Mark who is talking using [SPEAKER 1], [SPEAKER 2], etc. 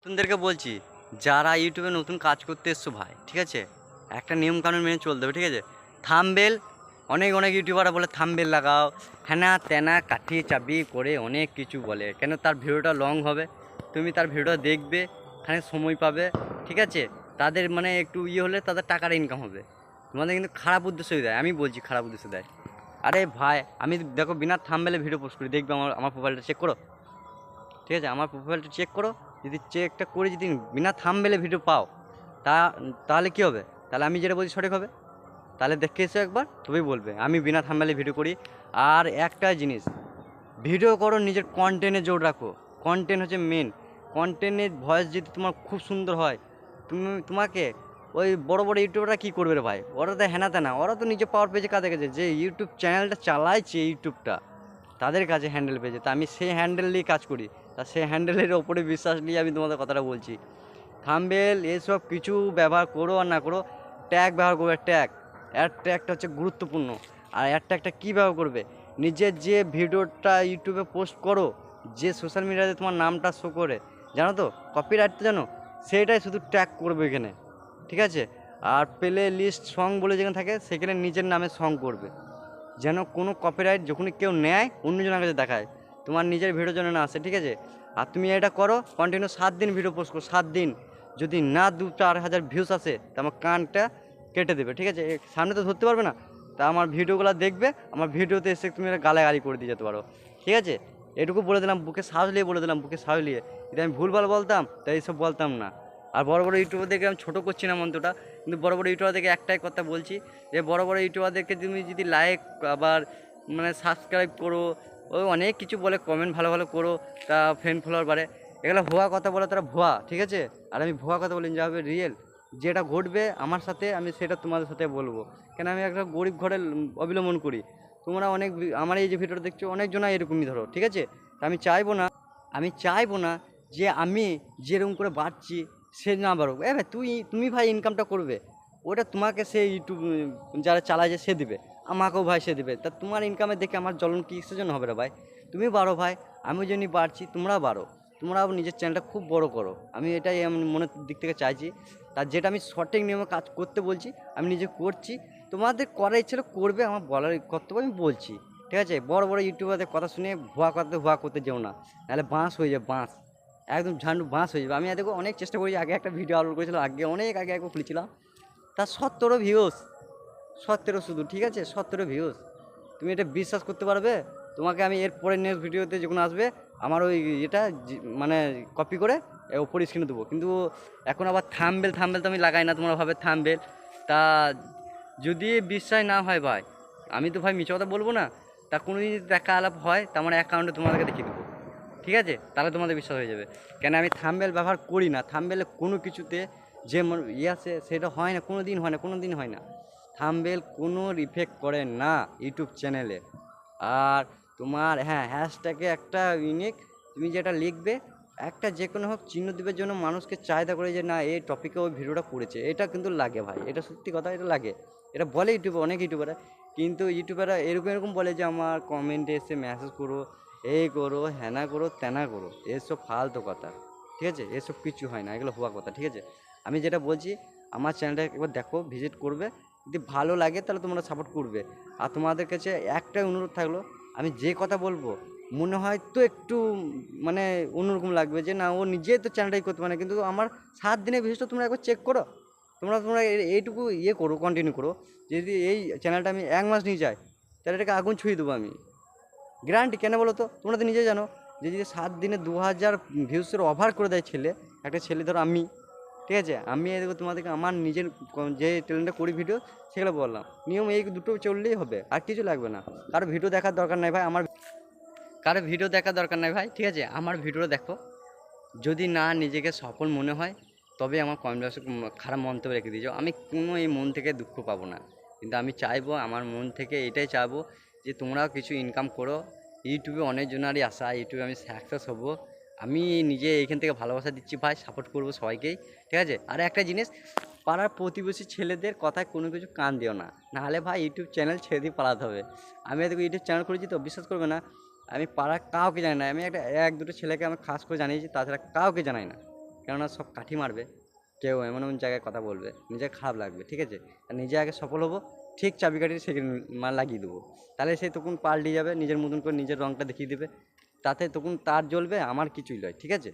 [SPEAKER 1] নতুনদেরকে বলছি, যারা ইউটিউবে নতুন কাজ করতে এসছো ভাই, ঠিক আছে, একটা নিয়ম কানুন মেনে চলতে হবে, ঠিক আছে। থাম্বনেল, অনেক অনেক ইউটিউবাররা বলে থাম্বনেল লাগাও, হ্যানা ত্যানা কাঠিয়ে চাবি করে অনেক কিছু বলে, কেন তার ভিডিওটা লং হবে। তুমি তার ভিডিওটা দেখবে, খানিক সময় পাবে, ঠিক আছে। তাদের মানে একটু হলে তাদের টাকার ইনকাম হবে। তোমাদের কিন্তু খারাপ উদ্দেশ্য দেয়, আমি বলছি খারাপ উদ্দেশ্য দেয়। আরে ভাই, আমি দেখো বিনা থাম্বনেলে ভিডিও পোস্ট করি, দেখবে আমার আমার প্রোফাইলটা চেক করো, ঠিক আছে, আমার প্রোফাইলটা চেক করো। যদি চেকটা করে যদি বিনা থাম্বনেলে ভিডিও পাও, তা তাহলে কী হবে? তাহলে আমি যেটা বলছি সঠিক হবে। তাহলে দেখে এসো একবার, তবেই বলবে আমি বিনা থাম্বনেলে ভিডিও করি। আর একটা জিনিস, ভিডিও করো, নিজের কন্টেন্টে জোর রাখো। কন্টেন্ট হচ্ছে মেন। কন্টেন্টের ভয়েস যদি তোমার খুব সুন্দর হয়, তোমাকে ওই বড় বড় ইউটিউবাররা কী করবে রে ভাই? ওরা তো হেনা তেনা, ওরা তো নিজে পাওয়ার পেয়েছে কাদের কাছে, যে ইউটিউব চ্যানেলটা চালাইছে ইউটিউবটা, তাদের কাছে হ্যান্ডেল পেয়েছে। তা আমি সেই হ্যান্ডেল নিয়ে কাজ করি, তা সেই হ্যান্ডেলের ওপরে বিশ্বাস নিয়ে আমি তোমাদের কথাটা বলছি। থাম্বনেল এসব কিছু ব্যবহার করো আর না করো, ট্যাগ ব্যবহার করবে, ট্যাগ। অ্যাড ট্যাগটা হচ্ছে গুরুত্বপূর্ণ। আর অ্যাড ট্যাগটা কী ব্যবহার করবে? নিজের যে ভিডিওটা ইউটিউবে পোস্ট করো, যে সোশ্যাল মিডিয়াতে তোমার নামটা শো করে, জানো তো কপিরাইট তো জানো, সেইটাই শুধু ট্যাগ করবে এখানে, ঠিক আছে। আর প্লে লিস্ট সং বলে যেখানে থাকে, সেখানে নিজের নামে সং করবে, যেন কোনো কপিরাইট যখনই কেউ নেয় অন্যজনের কাছে দেখায়, তোমার নিজের ভিডিও যেন না আসে, ঠিক আছে। আর তুমি এটা করো কন্টিনিউ 7 দিন ভিডিও পোস্ট করো, 7 দিন। যদি না 2-4 হাজার ভিউস আসে, তা আমার কানটা কেটে দেবে, ঠিক আছে। সামনে তো ধরতে পারবে না, তা আমার ভিডিওগুলো দেখবে, আমার ভিডিওতে এসে তুমি গালাগালি করে দিয়ে যেতে পারো, ঠিক আছে। এটুকু বলে দিলাম, বুকে সাহস নিয়ে বলে দিলাম, বুকে সাহস নিয়ে। যদি আমি ভুলভাল বলতাম তাই এইসব বলতাম না। আর বড় বড় ইউটিউবারদেরকে আমি ছোটো করছি না মন্ত্রটা, কিন্তু বড় বড় ইউটিউবারদেরকে একটাই কথা বলছি, যে বড় বড় ইউটিউবারদেরকে তুমি যদি লাইক, আবার মানে সাবস্ক্রাইব করো, ওই অনেক কিছু বলে, কমেন্ট ভালো ভালো করো, তা ফ্রেন্ড ফলোয়ার বাড়ে, এগুলো ভুয়া কথা বলে, তারা ভুয়া, ঠিক আছে। আর আমি ভুয়া কথা বলিনি, যা হবে রিয়েল, যেটা ঘটবে আমার সাথে আমি সেটা তোমাদের সাথে বলবো। কেন আমি একটা গরিব ঘরের অবলম্বন করি। তোমরা অনেক আমার এই যে ভিডিওটা দেখছো, অনেকজনা এরকমই ধরো, ঠিক আছে। তা আমি চাইবো না যে আমি যেরকম করে বাড়ছি সে না বাড়ুক। ভাই তুমি ভাই ইনকামটা করবে, ওটা তোমাকে সে ইউটিউব যারা চালায় যে সে দিবে, আমাকেও ভাই সে দিবে। তা তোমার ইনকামের দেখে আমার জ্বলন কিসের জন্য হবে রে ভাই? তুমি বাড়ো ভাই, আমি জন্যই বাড়ছি, তোমরাও বাড়ো, তোমরাও নিজের চ্যানেলটা খুব বড় করো। আমি এটাই আমি মনের দিক থেকে চাইছি। তার যেটা আমি সঠিক নিয়মে কাজ করতে বলছি, আমি নিজে করছি। তোমাদের করার ইচ্ছে হলে করবে, আমার বলার কর্তব্য আমি বলছি, ঠিক আছে। বড় বড় ইউটিউবারদের কথা শুনে ভুয়া করতে যেও না, নাহলে বাঁশ হয়ে যাবে, বাঁশ, একদম ঝান্ডু বাঁশ হয়ে যাবে। আমি দেখো অনেক চেষ্টা করি, আগে একটা ভিডিও আপলোড করেছিলাম, আগে অনেক আগে একবার খুলেছিলাম, তার 17 ভিউস, 17 শুধু, ঠিক আছে, 17 ভিউস। তুমি এটা বিশ্বাস করতে পারবে? তোমাকে আমি এরপরে নেক্সট ভিডিওতে যখন আসবে, আমার ওই এটা মানে কপি করে ওপরে স্ক্রিনে দেবো। কিন্তু এখন আবার থাম্বনেল তো আমি লাগাই না, তোমরা ভাবে থাম্বনেল। তা যদি বিশ্বাস না হয় ভাই, আমি তো ভাই মিছা কথা বলবো না। তা কোনো যদি দেখা আলাপ হয়, তা আমার অ্যাকাউন্টে তোমাদেরকে দেখিয়ে দেবো, ঠিক আছে, তাহলে তোমাদের বিশ্বাস হয়ে যাবে। কেন আমি থাম্বনেল ব্যবহার করি না, থাম্বনেলে কোনো কিছুতে যে আছে সেটা হয় না, কোনো দিন হয় না, কোনো দিন হয় না। থাম্বনেল কোনো ইফেক্ট করে না ইউটিউব চ্যানেলে। আর তোমার হ্যাঁ, হ্যাশট্যাগে একটা ইউনিক, তুমি যেটা লিখবে, একটা যে কোনো হোক চিহ্ন দিবের জন্য মানুষকে চাহিদা করে, যে না এই টপিকে ওই ভিডিওটা করেছে, এটা কিন্তু লাগে ভাই, এটা সত্যি কথা, এটা লাগে। এটা বলে ইউটিউবে অনেক ইউটিউবাররা, কিন্তু ইউটিউবাররা এরকম এরকম বলে যে আমার কমেন্টে এসে মেসেজ করো, এই করো, হ্যানা করো, ত্যানা করো, এসব ফালতু কথা, ঠিক আছে। এসব কিছু হয় না, এগুলো হওয়া কথা, ঠিক আছে। আমি যেটা বলছি, আমার চ্যানেলটা একবার দেখো, ভিজিট করবে, যদি ভালো লাগে তাহলে তোমরা সাপোর্ট করবে। আর তোমাদের কাছে একটাই অনুরোধ থাকলো, আমি যে কথা বলবো মনে হয় তো একটু মানে অন্যরকম লাগবে, যে না ও নিজে তো চ্যানেলটাই করতে পারে না, কিন্তু আমার 7 দিনের ভিডিওটা তোমরা একবার চেক করো। তোমরা এইটুকু করো, কন্টিনিউ করো। যদি এই চ্যানেলটা আমি 1 মাস নিয়ে যাই, তাহলে এটাকে আগুন ছুঁয়ে দেবো আমি, গ্যারান্টি। কেন বলো তো? তোমরা তো নিজে জানো যে যদি 7 দিনে 2,000 ভিউসের ওভার করে দেয় ছেলে, একটা ছেলে ধরো আমি, ঠিক আছে, আমি দেখো তোমাদেরকে আমার নিজের যে ট্যালেন্টে করি ভিডিও, সেগুলো বললাম। নিয়ম এই দুটো চললেই হবে, আর কিছু লাগবে না। কারো ভিডিও দেখার দরকার নাই ভাই, কারো ভিডিও দেখার দরকার নাই ভাই, ঠিক আছে। আমার ভিডিও দেখো, যদি না নিজেকে সফল মনে হয়, তবে আমার কমেন্ট বক্সে খারাপ মন্তব্য রেখে দিও, আমি কোনো এই মন থেকে দুঃখ পাবো না। কিন্তু আমি চাইবো, আমার মন থেকে এটাই চাইবো, যে তোমরাও কিছু ইনকাম করো। ইউটিউবে অনেকজনারই আশা, ইউটিউবে আমি সাকসেস হবো। আমি নিজে এইখান থেকে ভালোবাসা দিচ্ছি ভাই, সাপোর্ট করবো সবাইকেই, ঠিক আছে। আর একটা জিনিস, পাড়ার প্রতিবেশী ছেলেদের কথায় কোনো কিছু কান দিও না, নাহলে ভাই ইউটিউব চ্যানেল ছেড়ে দিয়ে পালাতে হবে। আমি এদিকে ইউটিউব চ্যানেল করেছি তো, বিশ্বাস করবে না, আমি পাড়ার কাউকে জানি না, আমি একটা 1-2 ছেলেকে আমি খাস করে জানিয়েছি, তাছাড়া কাউকে জানাই না, কেননা সব কাঠি মারবে, কেউ এমন এমন জায়গায় কথা বলবে, নিজে খারাপ লাগবে, ঠিক আছে। আর নিজে আগে সফল হবো, ঠিক চাবিকাঠি সে লাগিয়ে দেবো, তাহলে সে তখন পাল্টে যাবে, নিজের মতন করে নিজের রঙটা দেখিয়ে দেবে, তাতে তখন তার জ্বলবে, আমার কিছুই নয়, ঠিক আছে।